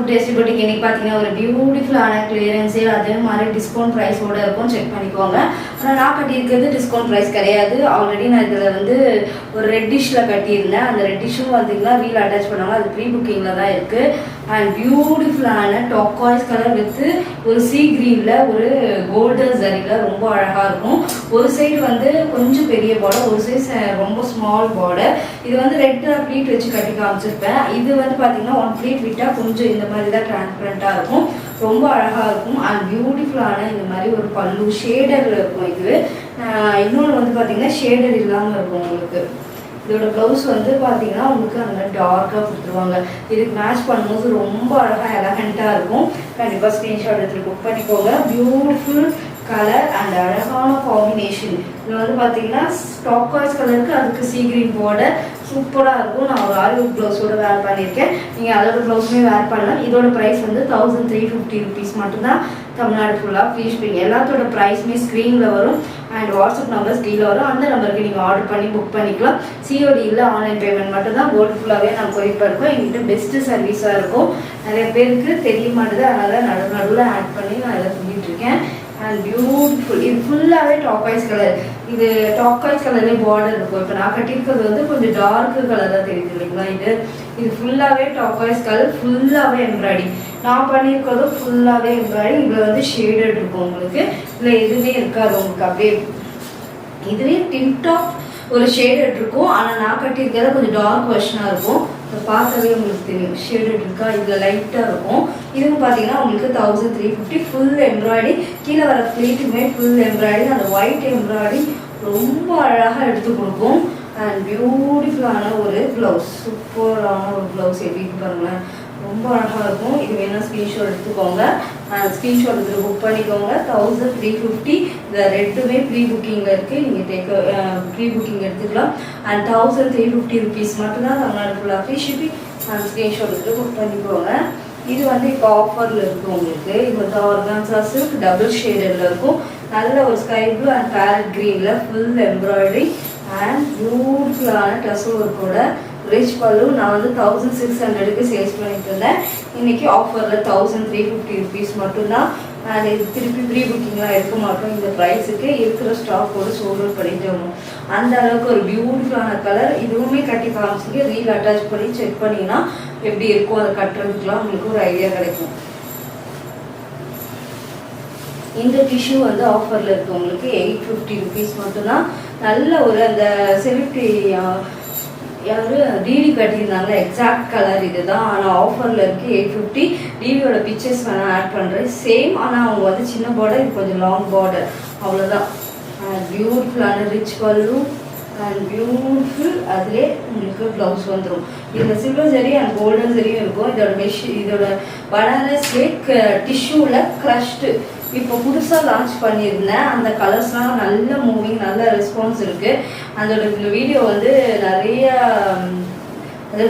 Food tasty boutique இன்னைக்கு பார்த்தீங்கன்னா ஒரு பியூட்டிஃபுல்லான கிளியரன்ஸ் சேல், அதே மாதிரி டிஸ்கவுண்ட் ப்ரைஸோட இருக்கும். செக் பண்ணிக்கோங்க. ஆனால் நான் கட்டியிருக்கிறது டிஸ்கவுண்ட் ப்ரைஸ் கிடையாது. ஆல்ரெடி நான் இதில் வந்து ஒரு ரெட்டிஷில் கட்டியிருந்தேன். அந்த ரெட்டிஷும் பார்த்தீங்கன்னா வீல் அட்டாச் பண்ணாங்க. அது ப்ரீ புக்கிங்கில் தான் இருக்குது. அண்ட் பியூட்டிஃபுல்லான டாக்காய்ஸ் கலர் வித் ஒரு சீ கிரீனில் ஒரு கோல்டன் சரியில் ரொம்ப அழகாக இருக்கும். ஒரு சைடு வந்து கொஞ்சம் பெரிய பார்டர், ஒரு சைடு ரொம்ப ஸ்மால் பார்டர். இது வந்து ரெட் ப்ளீட் வச்சு கட்டி காமிச்சிருப்பேன். இது வந்து பார்த்தீங்கன்னா ஒன் ப்ளீட் விட்டால் கொஞ்சம் இந்த மாதிரி தான் டிரான்ஸ்பரண்ட்டாக இருக்கும். ரொம்ப அழகாக இருக்கும். அண்ட் பியூட்டிஃபுல்லான இந்த மாதிரி ஒரு பல்லு ஷேடர் இருக்கும். இது இன்னொன்று வந்து பார்த்தீங்கன்னா ஷேடர் இல்லாமல் இருக்கும். உங்களுக்கு இதோட ப்ளவுஸ் வந்து பார்த்தீங்கன்னா உங்களுக்கு அந்த டார்க்காக கொடுத்துருவாங்க. இதுக்கு மேட்ச் பண்ணும்போது ரொம்ப அழகாக எலகண்ட்டாக இருக்கும். கண்டிப்பாக ஸ்க்ரீன்ஷாட் எடுத்துகிட்டு புக் பண்ணிக்கோங்க. பியூட்டிஃபுல் கலர் அண்ட் அழகான காம்பினேஷன். இது வந்து பார்த்தீங்கன்னா டாக்காய்ஸ் கலருக்கு அதுக்கு சீ கிரீன் பார்டர் சூப்பராக இருக்கும். நான் ஒரு ஆரி ஒர்க் ப்ளவுஸோட வேர் பண்ணியிருக்கேன். நீங்கள் அதோட ப்ளவுஸுமே வேர் பண்ணலாம். இதோட ப்ரைஸ் வந்து 1350 rupees மட்டும்தான். தமிழ்நாடு ஃபுல்லாக ஃப்ரீ ஷிப்பிங். எல்லாத்தோட ப்ரைஸுமே ஸ்க்ரீனில் வரும். அண்ட் வாட்ஸ்அப் நம்பர் கீழே வரும். அந்த நம்பருக்கு நீங்கள் ஆர்டர் பண்ணி புக் பண்ணிக்கலாம். சிஓடி இல்லை, ஆன்லைன் பேமெண்ட் மட்டும்தான். கோல்டு ஃபுல்லாகவே நான் கொரியர் இருக்கோம். எங்கிட்ட பெஸ்ட்டு சர்வீஸாக இருக்கும். நிறைய பேருக்கு தெரிய மாட்டேது, அதனால் நடுவில் ஆட் பண்ணி நான் இதை சொல்லிட்டு இருக்கேன். And beautiful. இது ஃபுல்லாகவே டாக்காய்ஸ் கலர். இது டாக்காய்ஸ் கலர்லேயே பார்டர் இருக்கும். இப்போ நான் கட்டியிருக்கிறது வந்து கொஞ்சம் டார்க்கு கலராக தெரியுது இல்லைங்களா? இது ஃபுல்லாகவே டாக்காய்ஸ் கலர், ஃபுல்லாகவே எம்ப்ராய்டி. நான் பண்ணியிருக்கிறதும் ஃபுல்லாகவே எம்ப்ராய்டி. இதில் வந்து ஷேடட் இருக்கும். உங்களுக்கு இதில் எதுவுமே இருக்காது. உங்களுக்கு அப்படியே இதுவே டின்டாப் ஒரு ஷேடட் இருக்கும். ஆனால் நான் கட்டியிருக்கிறத கொஞ்சம் டார்க் வெர்ஷனாக இருக்கும். இப்போ பார்க்கவே உங்களுக்கு தெரியும் ஷேடட் இருக்கா. இதில் லைட்டாக இருக்கும். இதுவும் பார்த்தீங்கன்னா உங்களுக்கு 1350 ஃபுல் எம்ப்ராய்டி. கீழே வர ப்ளீட்டுமே ஃபுல் எம்ப்ராய்டி. அந்த ஒயிட் எம்ப்ராய்டி ரொம்ப அழகாக எடுத்து கொடுக்கும். அண்ட் பியூட்டிஃபுல்லான ஒரு ப்ளவுஸ், சூப்பரான ஒரு ப்ளவுஸ். எப்படி பாருங்களேன், ரொம்ப அழகாக இருக்கும். இது வேணால் ஸ்க்ரீன்ஷாட் எடுத்துக்கோங்க. ஸ்க்ரீன்ஷாட் எடுத்து புக் பண்ணிக்கோங்க. 1350. இந்த ரெட்டுமே ப்ரீ புக்கிங்கில் இருக்குது. நீங்கள் ப்ரீ புக்கிங் எடுத்துக்கலாம். அண்ட் 1350 rupees மட்டும்தான். தமிழ்நாடு ஃபுல்லாக ஃப்ரீ ஷிப்பிங். ஸ்க்ரீன்ஷாட் எடுத்து புக் பண்ணிக்கோங்க. இது வந்து இப்போ ஆஃபரில் இருக்குது உங்களுக்கு. இது வந்து ஆர்கான்சா சில்க் டபுள் ஷேடில் இருக்கும். நல்ல ஒரு ஸ்கை ப்ளூ அண்ட் பேரட் க்ரீனில் ஃபுல் எம்ப்ராய்டரி அண்ட் பியூட்டிஃபுல்லான டசல் ஒர்க்கோட ரிச் பல்லு. நான் வந்து 1600க்கு சேல்ஸ் பண்ணிட்டு இருந்தேன். இன்றைக்கி ஆஃபரில் 1350 rupees மட்டும்தான். அண்ட் இது திருப்பி ப்ரீ புக்கிங்லாம் எடுக்க மாட்டோம். இந்த ப்ரைஸுக்கு இருக்கிற ஸ்டாக்கோடு சோல்ட் அவுட் பண்ணிட்டு வரணும். அந்த அளவுக்கு ஒரு பியூட்டிஃபுல்லான கலர். இதுவுமே கட்டி காமிச்சிங்க. ரீல் அட்டாச் பண்ணி செக் பண்ணிங்கன்னா எப்படி இருக்கும், அதை கட்டுறதுக்குலாம் உங்களுக்கு ஒரு ஐடியா கிடைக்கும். இந்த டிஷ்யூ வந்து ஆஃபரில் இருக்குது. உங்களுக்கு 850 rupees மட்டும்தான். நல்ல ஒரு அந்த செலிப்ரிட்டி யாரு டிடி கட்டியிருந்தாங்க, எக்ஸாக்ட் கலர் இது தான். ஆனால் ஆஃபரில் இருக்குது 850. டிவியோட பிக்சர்ஸ் வேணால் ஆட் பண்ணுறேன் சேம். ஆனால் அவங்க வந்து சின்ன பார்டர், இது கொஞ்சம் லாங் பார்டர், அவ்வளோதான். பியூட்டிஃபுல்லான ரிச் பல்லு அண்ட் பியூட்டிஃபுல். அதிலே உங்களுக்கு ப்ளவுஸ் வந்துடும். இதில் சில்வர் ஜரி அண்ட் கோல்டன் ஜரியும் இருக்கும். இதோட பனாரஸ்லே டிஷ்யூவில் க்ரஷ்டு இப்போ புதுசாக லான்ச் பண்ணியிருந்தேன். அந்த கலர்ஸ்லாம் நல்ல மூவிங், நல்ல ரெஸ்பான்ஸ் இருக்குது. அதோட வீடியோ வந்து நிறைய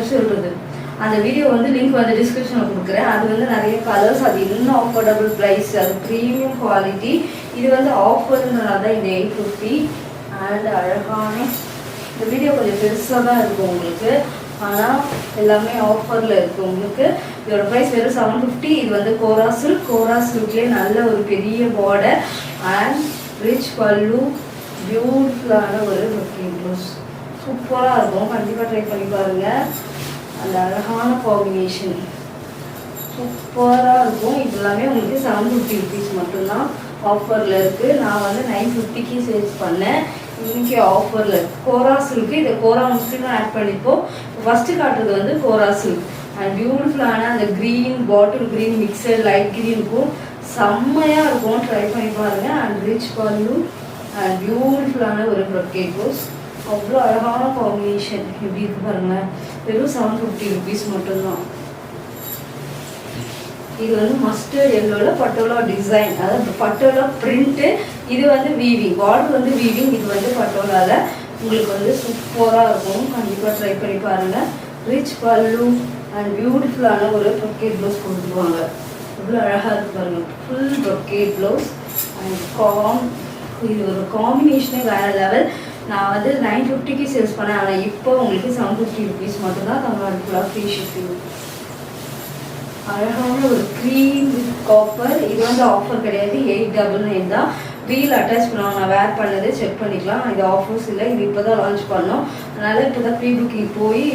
சொல்கிறது, அந்த வீடியோ வந்து லிங்க் வந்து டிஸ்கிரிப்ஷனில் கொடுக்குறேன். அது வந்து நிறைய கலர்ஸ், அது இன்னும் அஃபோர்டபுள் ப்ரைஸ், அது ப்ரீமியம் குவாலிட்டி. இது வந்து ஆஃபர்னால தான் இந்த 850. அண்ட் அழகான இந்த வீடியோ கொஞ்சம் பெருசாக தான் இருக்கும் உங்களுக்கு. ஆனால் எல்லாமே ஆஃபரில் இருக்குது உங்களுக்கு. இதோட ப்ரைஸ் வெறும் 750. இது வந்து கோரா சில்க்லேயே நல்ல ஒரு பெரிய பார்டர் அண்ட் ரிச் பல்லு, பியூட்டிஃபுல்லான ஒரு லுக்கிங் ப்ளவுஸ். சூப்பராக இருக்கும். கண்டிப்பாக ட்ரை பண்ணி பாருங்கள். அந்த அழகான காம்பினேஷன் சூப்பராக இருக்கும். இது எல்லாமே உங்களுக்கு 750 rupees மட்டும்தான் ஆஃபரில் இருக்குது. நான் வந்து 950க்கு சேல்ஸ் பண்ணேன். இன்றைக்கி ஆஃபரில் கோரா சில்க்கு. இதை கோரா முஸ்லீமும் ஆட் பண்ணிப்போம். ஃபஸ்ட்டு காட்டுறது வந்து கோரா சில்க் அண்ட் பியூட்டிஃபுல்லான அந்த green, bottle green mixture light க்ரீனுக்கும் செம்மையாக இருக்கும். ட்ரை பண்ணி பாருங்கள். அண்ட் ரிச் பல்லு அண்ட் பியூட்டிஃபுல்லான ஒரு ப்ரொக்கேட் ப்ளவுஸ். அவ்வளோ அழகான காம்பினேஷன். எப்படி இருக்கு பாருங்கள். வெறும் 750 rupees மட்டும்தான். இது வந்து மஸ்டர்ட் எல்லோவில் பட்டோலா டிசைன், அதாவது பட்டோலா பிரிண்ட்டு. இது வந்து வீவிங், பார்டர் வந்து வீவிங். இது வந்து பட்டோலாவில் உங்களுக்கு வந்து சூப்பராக இருக்கும். கண்டிப்பாக ட்ரை பண்ணி பாருங்கள். ரிச் பல்லு அண்ட் பியூட்டிஃபுல்லான ஒரு ப்ரொக்கேட் ப்ளவுஸ் கொடுத்துருவாங்க. எவ்வளோ அழகாக இருக்குது பாருங்கள். ஃபுல் ப்ரொக்கேட் ப்ளவுஸ் அண்ட் இது ஒரு காம்பினேஷனே வேறு லெவல். நான் வந்து 950க்கு சேல்ஸ் பண்ணேன். ஆனால் இப்போ உங்களுக்கு 750 rupees மட்டும்தான். தமிழ்நாடு ஃபுல்லாக ஃப்ரீ ஷிப்பிங். அழகான ஒரு க்ரீம் வித் காப்பர். இது வந்து ஆஃபர் கிடையாது, 899 தான். வீல் அட்டாச் பண்ணுவாங்க. நான் வேர் பண்ணது செக் பண்ணிக்கலாம். இது ஆஃபர்ஸ் இல்லை, இது இப்போ தான் லான்ச் பண்ணோம். அதனால் இப்போ தான் ப்ரீ புக்கிங் போய்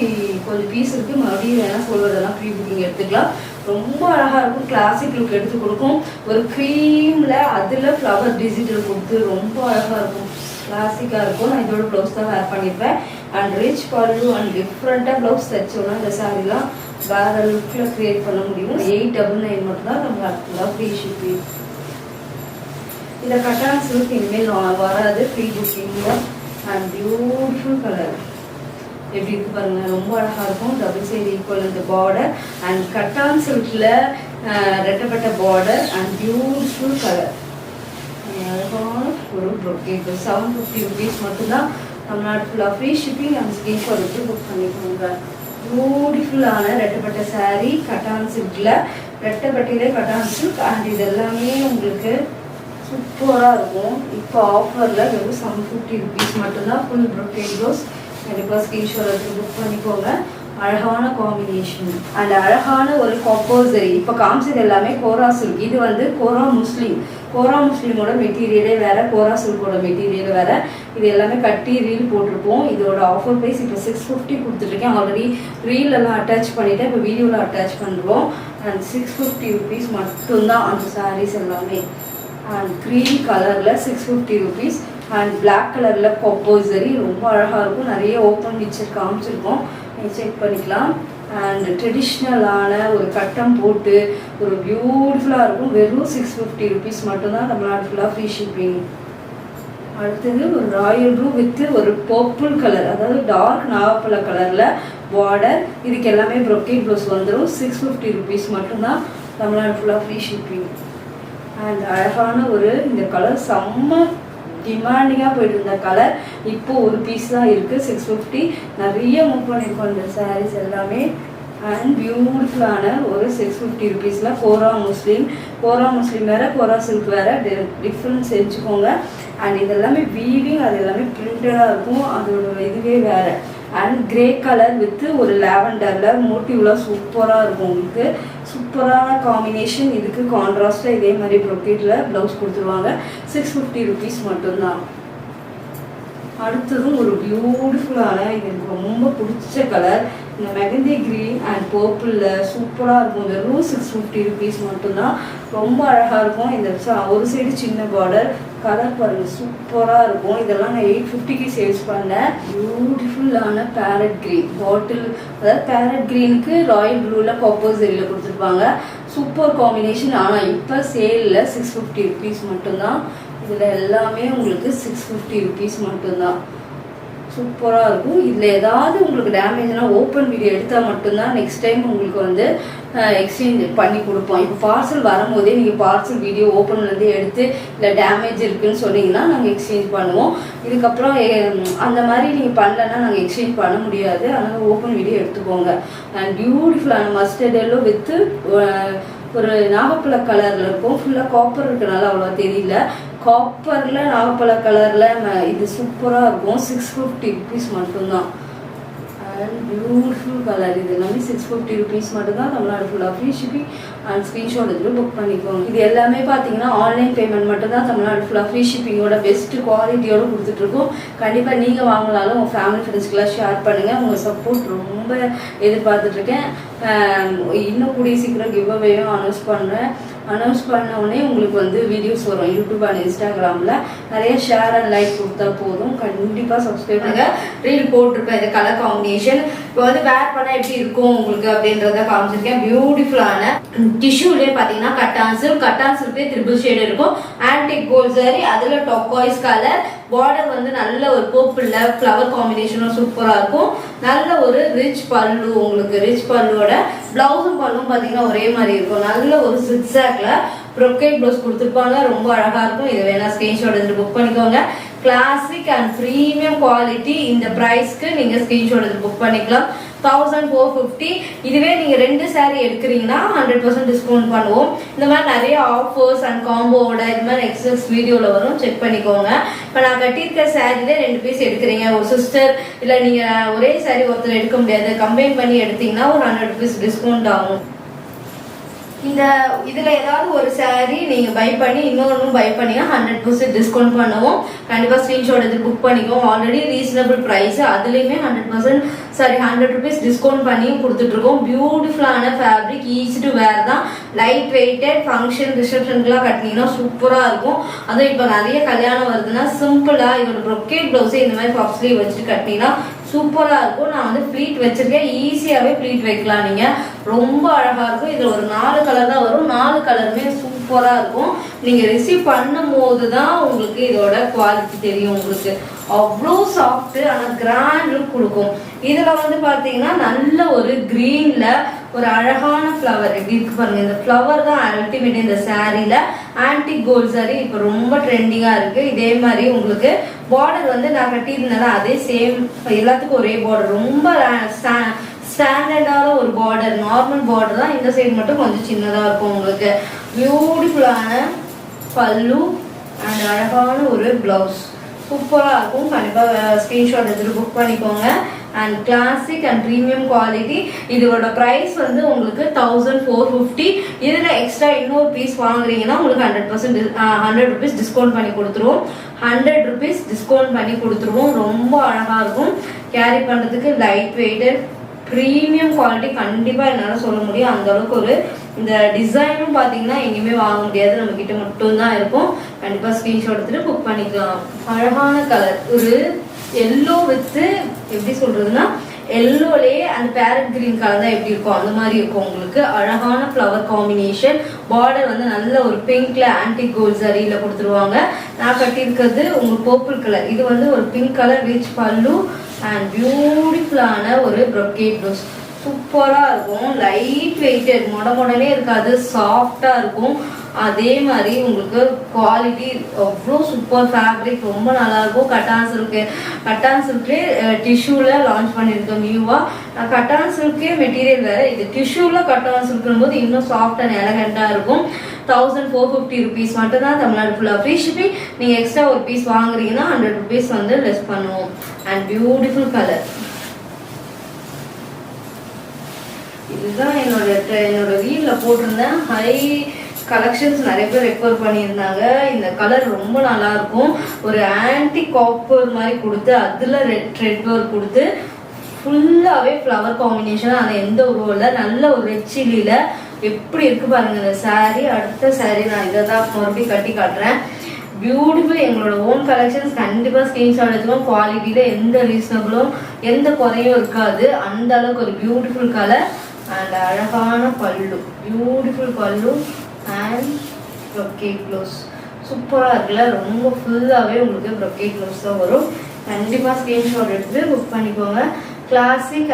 கொஞ்சம் பீஸ் இருக்குது. மறுபடியும் வேணால் சொல்வதெல்லாம் ப்ரீ புக்கிங் எடுத்துக்கலாம். ரொம்ப அழகாக இருக்கும், கிளாசிக் லுக் எடுத்து கொடுக்கும். ஒரு க்ரீமில் அதில் ஃப்ளவர் டிஜிட்டல் கொடுத்து ரொம்ப அழகாக இருக்கும், கிளாசிக்காக இருக்கும். நான் இதோட ப்ளவுஸ் தான் வேர் பண்ணியிருப்பேன். அண்ட் ரிச் பல்லு அண்ட் டிஃப்ரெண்ட்டாக ப்ளவுஸ் தைச்சோன்னா இந்த சாரீலாம் வேறு லுக்கில் க்ரியேட் பண்ண முடியும். 899 மட்டும் தான் நம்ம அடுத்ததாக ஃப்ரீ ஷிப்பிங். இந்த கட்டான் சில்க் இனிமேல் வராது ஃப்ரீ புக்கிங்கில். அண்ட் பியூட்டிஃபுல் கலர் எப்படி இருக்கு பாருங்க, ரொம்ப அழகாக இருக்கும். டபுள் சைடு ஈக்குவல் இந்த பார்டர் அண்ட் கட்டான் சில்கில் ரெட்டப்பட்ட பார்டர் அண்ட் பியூட்டிஃபுல் கலர். அழகான ஒரு ப்ரொக்கேட் 750 rupees மட்டும்தான். தமிழ்நாடு ஃபுல்லாக ஃப்ரீ ஷிப்பிங் அண்ட் ஸ்க்ரீன்ஷாட் வச்சு புக் பண்ணிக்கோங்க. பியூட்டிஃபுல்லான ரெட்டப்பட்ட சாரீ கட்டான் சில்கில், ரெட்டப்பட்டியிலே கட்டான் சில்க். அண்ட் இது எல்லாமே உங்களுக்கு சூப்பராக இருக்கும். இப்போ ஆஃபரில் வெறும் 750 rupees மட்டும்தான். Full brocade blouse. கண்டிப்பாக ஸ்க்ரீன்ஷாட் வச்சு புக் பண்ணிக்கோங்க. அழகான காம்பினேஷன் அண்ட் அழகான ஒரு காப்போசரி. இப்போ காமிச்சது எல்லாமே கோரா சில்க். இது வந்து கோரா முஸ்லீம். கோரா முஸ்லீமோட மெட்டீரியலே வேறு, கோரா சில்கோட மெட்டீரியல் வேறு. இது எல்லாமே கட்டி ரீல் போட்டிருப்போம். இதோட ஆஃபர் ப்ரைஸ் இப்போ 650 கொடுத்துட்ருக்கேன். ஆல்ரெடி ரீலெல்லாம் அட்டாச் பண்ணிவிட்டேன், இப்போ வீடியோவில் அட்டாச் பண்ணுறோம். அண்ட் 650 rupees மட்டும்தான் அந்த சாரீஸ் எல்லாமே. அண்ட் க்ரீன் கலரில் 650 rupees. அண்ட் பிளாக் கலரில் காப்போசரி ரொம்ப அழகாக இருக்கும். நிறைய ஓப்பன் பிக்சர் காமிச்சிருக்கோம், நீங்கள் செக் பண்ணிக்கலாம். அண்ட் ட்ரெடிஷ்னலான ஒரு கட்டம் போட்டு ஒரு பியூட்டிஃபுல்லாக இருக்கும். வெறும் 650 rupees மட்டும்தான். தமிழ்நாடு ஃபுல்லாக ஃப்ரீ ஷிப்பிங். அடுத்தது ஒரு ராயல் ப்ளூ வித் ஒரு பர்பிள் கலர், அதாவது டார்க் நாகப்பழ கலரில் பார்டர். இதுக்கு எல்லாமே ப்ரொக்கேட் ப்ளவுஸ் வந்துடும். 650 rupees மட்டும்தான். தமிழ்நாடு ஃபுல்லாக ஃப்ரீ ஷிப்பிங். அண்ட் அழகான ஒரு இந்த கலர் செம்ம டிமாண்டிங்காக போயிட்டு இருந்த கலர். இப்போது ஒரு பீஸ் தான் இருக்குது, 650. நிறைய மூவ் பண்ணியிருக்கோம் இந்த சாரீஸ் எல்லாமே. அண்ட் பியூட்டிஃபுல்லான ஒரு 650 rupeesல கோரா முஸ்லீம். கோரா முஸ்லீம் வேறு, கோரா சில்க் வேறு, டிஃப்ரென்ஸ் செஞ்சுக்கோங்க. அண்ட் இது எல்லாமே வீவிங், அது எல்லாமே பிரிண்டடாக இருக்கும், அதோட இதுவே வேறு. அண்ட் கிரே கலர் வித் ஒரு லாவெண்டரில் மோட்டிவ்லாம் சூப்பராக இருக்கும். உங்களுக்கு சூப்பரான காம்பினேஷன். இதுக்கு கான்ட்ராஸ்டாக இதே மாதிரி ப்ரொக்கேட்டில் ப்ளவுஸ் கொடுத்துருவாங்க. 650 rupees மட்டும்தான். அடுத்ததும் ஒரு பியூட்டிஃபுல்லான, இது எனக்கு ரொம்ப பிடிச்ச கலர், இந்த மெகந்தி க்ரீன் அண்ட் பர்பிளில் சூப்பராக இருக்கும். வெறும் 650 rupees மட்டும்தான். ரொம்ப அழகாக இருக்கும். இந்த ஒரு சைடு சின்ன பார்டர், கலர் பாருங்கள் சூப்பராக இருக்கும். இதெல்லாம் நான் 850க்கு சேல்ஸ் பண்ணேன். பியூட்டிஃபுல்லான பேரட் க்ரீன் பாட்டில், அதாவது பேரட் க்ரீனுக்கு ராயல் ப்ளூவில் காப்போசரியில் கொடுத்துருப்பாங்க. Super combination. ஆனால் இப்போ சேலில் 650 rupees மட்டும்தான். இதில் எல்லாமே உங்களுக்கு 650 rupees மட்டும்தான். சூப்பராக இருக்கும். இதில் ஏதாவது உங்களுக்கு டேமேஜ்னால் ஓப்பன் வீடியோ எடுத்தால் மட்டும்தான் நெக்ஸ்ட் டைம் உங்களுக்கு வந்து எக்ஸ்சேஞ்ச் பண்ணி கொடுப்போம். இப்போ பார்சல் வரும்போதே நீங்கள் பார்சல் வீடியோ ஓப்பன்லேருந்து எடுத்து இல்லை டேமேஜ் இருக்குதுன்னு சொன்னீங்கன்னா நாங்கள் எக்ஸ்சேஞ்ச் பண்ணுவோம். இதுக்கப்புறம் அந்த மாதிரி நீங்கள் பண்ணலன்னா நாங்கள் எக்ஸ்சேஞ்ச் பண்ண முடியாது. அதனால் ஓப்பன் வீடியோ எடுத்துக்கோங்க. அண்ட் பியூட்டிஃபுல்லான மஸ்டர்ட் எல்லோ வித்து ஒரு நாகப்பழ கலரில் இருக்கும். ஃபுல்லாக காப்பர் இருக்கனால அவ்வளோ தெரியல. காப்பரில் நாகப்பழ கலரில் இது சூப்பராக இருக்கும். 650 rupees மட்டும்தான். And beautiful colour. இது எல்லாமே 650 rupees மட்டும்தான். தமிழ்நாடு ஃபுல்லாக ஃப்ரீ ஷிப்பிங் அண்ட் ஸ்க்ரீன்ஷாட் எடுத்து புக் பண்ணிக்கோங்க. இது எல்லாமே பார்த்தீங்கன்னா ஆன்லைன் பேமெண்ட் மட்டும்தான். தமிழ்நாடு ஃபுல்லாக ஃப்ரீ ஷிப்பிங்கோட பெஸ்ட் குவாலிட்டியோடு கொடுத்துட்ருக்கோம். கண்டிப்பாக நீங்கள் வாங்கினாலும் உங்கள் ஃபேமிலி ஃப்ரெண்ட்ஸ்க்கெலாம் ஷேர் பண்ணுங்கள். உங்கள் சப்போர்ட் ரொம்ப எதிர்பார்த்துட்ருக்கேன். இன்னும் கூடிய சீக்கிரம் கிவ் அவேயும் அனௌன்ஸ் பண்ண உடனே உங்களுக்கு வந்து வீடியோஸ் வரும் யூடியூப் அண்ட் இன்ஸ்டாகிராமில். நிறைய ஷேர் அண்ட் லைக் கொடுத்தா போதும். கண்டிப்பாக சப்ஸ்கிரைப் பண்ணுங்கள். ரீல் போட்டிருப்பேன் இந்த கலர் காம்பினேஷன். இப்போ வந்து வேர் பண்ணால் எப்படி இருக்கும் உங்களுக்கு அப்படின்றத காமிச்சிருக்கேன். பியூட்டிஃபுல்லான டிஷ்யூலே பார்த்தீங்கன்னா கட்டான் சில்க்லேயே ட்ரிபிள் ஷேட் இருக்கும். ஆன்டிக் கோல்ட் சாரி, அதில் டொக்காய்ஸ் கலர் பார்டர் வந்து நல்ல ஒரு பர்பிளில் ஃப்ளவர் காம்பினேஷனும் சூப்பராக இருக்கும். நல்ல ஒரு ரிச் பல்லு, உங்களுக்கு ரிச் பல்லுவோட ப்ளவுஸும் பல்லும் பார்த்தீங்கன்னா ஒரே மாதிரி இருக்கும். நல்ல ஒரு சிக்ஸாக்ல ப்ரொக்கேட் ப்ளவுஸ் கொடுத்துருப்பாங்க. ரொம்ப அழகாக இருக்கும். இது வேணா ஸ்க்ரீன்ஷாட் எடுத்து புக் பண்ணிக்கோங்க. Classic and premium quality. இந்த ப்ரைஸ்க்கு நீங்கள் ஸ்க்ரீன்ஷாட் எடுத்து புக் பண்ணிக்கலாம். 1450. இதுவே நீங்கள் 2 saree எடுக்கிறீங்கன்னா 100% டிஸ்கவுண்ட் பண்ணுவோம். இந்த மாதிரி நிறைய ஆஃபர்ஸ் அண்ட் காம்போவோட இது மாதிரி எக்ஸஸ் வீடியோவில் வரும், செக் பண்ணிக்கோங்க. இப்போ நான் கட்டியிருக்க சாரியில் 2 பீஸ் எடுக்கிறீங்க, ஒரு சிஸ்டர் இல்லை நீங்கள் ஒரே சாரி ஒருத்தர் எடுக்க முடியாது, கம்பைன் பண்ணி எடுத்தீங்கன்னா ஒரு 100 rupees டிஸ்கவுண்ட் ஆகும். இந்த இதுல ஏதாவது ஒரு saree நீங்க பை பண்ணி இன்னொன்னும் பை பண்ணீங்கன்னா 100% டிஸ்கவுண்ட் பண்ணுவோம். கண்டிப்பா ஸ்கிரீன்ஷாட் எடுத்து புக் பண்ணிக்கோங்க. ஆல்ரெடி ரீசனபிள் பிரைஸ், அதுலயுமே 100 rupees டிஸ்கவுண்ட் பண்ணியும் கொடுத்துட்டு இருக்கோம். பியூட்டிஃபுல்லான ஃபேப்ரிக், ஈஸி டு வேர் தான், லைட் வெயிட்டட், ஃபங்க்ஷன் ரிசப்ஷனுக்குலாம் கட்டினீங்கன்னா சூப்பரா இருக்கும். அதுவும் இப்போ நிறைய கல்யாணம் வருதுன்னா சிம்பிளா இதோட ப்ரொக்கேட் பிளவுஸே இந்த மாதிரி பஃப் ஸ்லீவ் வச்சுட்டு கட்டினீங்கன்னா சூப்பரா இருக்கும். நான் வந்து ப்ளீட் வச்சிருக்கேன், ஈஸியாவே ப்ளீட் வைக்கலாம். நீங்க ரொம்ப அழகா இருக்கும். இதுல ஒரு 4 கலர் தான் வரும், 4 கலருமே சூப்பரா இருக்கும். நீங்க ரிசீவ் பண்ணும் போதுதான் உங்களுக்கு இதோட குவாலிட்டி தெரியும். உங்களுக்கு அவ்வளோ சாஃப்ட், ஆனா கிராண்ட் லுக் கொடுக்கும். இதுல வந்து பாத்தீங்கன்னா நல்ல ஒரு கிரீன்ல ஒரு அழகான ஃப்ளவர் எப்படி இருக்கு பாருங்க. இந்த ஃப்ளவர் தான் அல்டிமேட். இந்த சாரீல ஆன்டிக் கோல்ட் சாரி இப்போ ரொம்ப ட்ரெண்டிங்கா இருக்கு. இதே மாதிரி உங்களுக்கு பார்டர் வந்து நான் கட்டியிருந்தேன், அதே சேம் எல்லாத்துக்கும் ஒரே பார்டர், ரொம்ப ஸ்டாண்டர்டான ஒரு பார்டர், நார்மல் பார்டர் தான். இந்த சைடு மட்டும் கொஞ்சம் சின்னதா இருக்கும். உங்களுக்கு பியூட்டிஃபுல்லான பல்லு அண்ட் அழகான ஒரு பிளவுஸ் சூப்பரா இருக்கும். கண்டிப்பா ஸ்கிரீன்ஷாட் எடுத்துட்டு புக் பண்ணிக்கோங்க. And classic and premium quality. இதோட பிரைஸ் வந்து உங்களுக்கு 1450. இதுல எக்ஸ்ட்ரா இன்னொரு பீஸ் வாங்குறீங்கன்னா உங்களுக்கு 100 rupees டிஸ்கவுண்ட் பண்ணி கொடுத்துருவோம். 100 rupees டிஸ்கவுண்ட் பண்ணி கொடுத்துருவோம். ரொம்ப அழகா இருக்கும், கேரி பண்றதுக்கு லைட் வெயிட்டட், ப்ரீமியம் குவாலிட்டி கண்டிப்பா என்னால சொல்ல முடியும். அந்த அளவுக்கு ஒரு இந்த டிசைனும் பாத்தீங்கன்னா எங்கேயுமே வாங்க முடியாது, நம்ம கிட்ட மட்டும் தான் இருக்கும். கண்டிப்பா ஸ்கிரீன்ஷாட் எடுத்துட்டு புக் பண்ணிக்கலாம். அழகான கலர், ஒரு எல்லோ வித் எப்படி சொல்றதுன்னா எல்லோலயே அந்த பேரட் கிரீன் கலர் தான் எப்படி இருக்கும் அந்த மாதிரி இருக்கும். உங்களுக்கு அழகான ஃப்ளவர் காம்பினேஷன். பார்டர் வந்து நல்ல ஒரு பிங்க்ல ஆன்டிக் கோல்ட் சரியில கொடுத்துருவாங்க. நான் கட்டியிருக்கிறது உங்களுக்கு பர்பிள் கலர். இது வந்து ஒரு பிங்க் கலர் ரிச் பல்லு அண்ட் பியூட்டிஃபுல்லான ஒரு ப்ரொக்கேட் ப்ளவுஸ். சூப்பரா இருக்கும், லைட் வெயிட்டட், மொடனே இருக்காது, சாஃப்டா இருக்கும். அதே மாதிரி உங்களுக்கு குவாலிட்டி அவ்வளோ சூப்பர் ஃபேப்ரிக், ரொம்ப நல்லா இருக்கும். கட்டான் சில்க்லே டிஷ்யூல லான்ச் பண்ணியிருக்கோம் நியூவா. கட்டான் சில்கே மெட்டீரியல் வேற, இது டிஷ்யூல கட்டான் சில்க்னும் போது இன்னும் சாஃப்ட் அண்ட் எலகண்டா இருக்கும். 1450 rupees மட்டும் தான், தமிழ்நாடு ஃபுல்லா ஃப்ரீ ஷிப்பிங். நீங்க எக்ஸ்ட்ரா ஒரு பீஸ் வாங்குறீங்கன்னா 100 rupees வந்து லெஸ் பண்ணுவோம். And beautiful colour. இதுதான் என்னோட ரீல்ல போட்டிருந்தேன். ஹை கலெக்ஷன்ஸ் நிறைய பேர் ரெஃபர் பண்ணியிருந்தாங்க. இந்த கலர் ரொம்ப நல்லா இருக்கும். ஒரு ஆன்டி காப்பர் மாதிரி கொடுத்து அதுல ரெட் ஒர்க் கொடுத்து ஃபுல்லாவே ஃப்ளவர் காம்பினேஷன். அது எந்த உருவம் இல்லை, நல்ல ஒரு ரெட் சில்லியில எப்படி இருக்கு பாருங்க இந்த சாரீ. அடுத்த சாரீ நான் இதை தான் மறுபடியும் கட்டி காட்டுறேன். பியூட்டிஃபுல், எங்களோட ஓன் கலெக்ஷன்ஸ். கண்டிப்பா ஸ்கிரீன்ஷாட் எடுத்துக்கோங்க. குவாலிட்டியில எந்த ரீசனபிளும் எந்த குறையும் இருக்காது. அந்த அளவுக்கு ஒரு பியூட்டிஃபுல் கலர் அண்ட் அழகான பல்லு, பியூட்டிஃபுல் பல்லு அண்ட் ப்ரொக்கேட் ப்ளவுஸ். சூப்பரா இருக்குல்ல, ரொம்ப ஃபுல்லாவே உங்களுக்கு ப்ரொக்கேட் ப்ளவுஸ் தான் வரும். கண்டிப்பா ஸ்கிரீன்ஷாட் எடுத்து புக் பண்ணிக்கோங்க. கிளாசிக்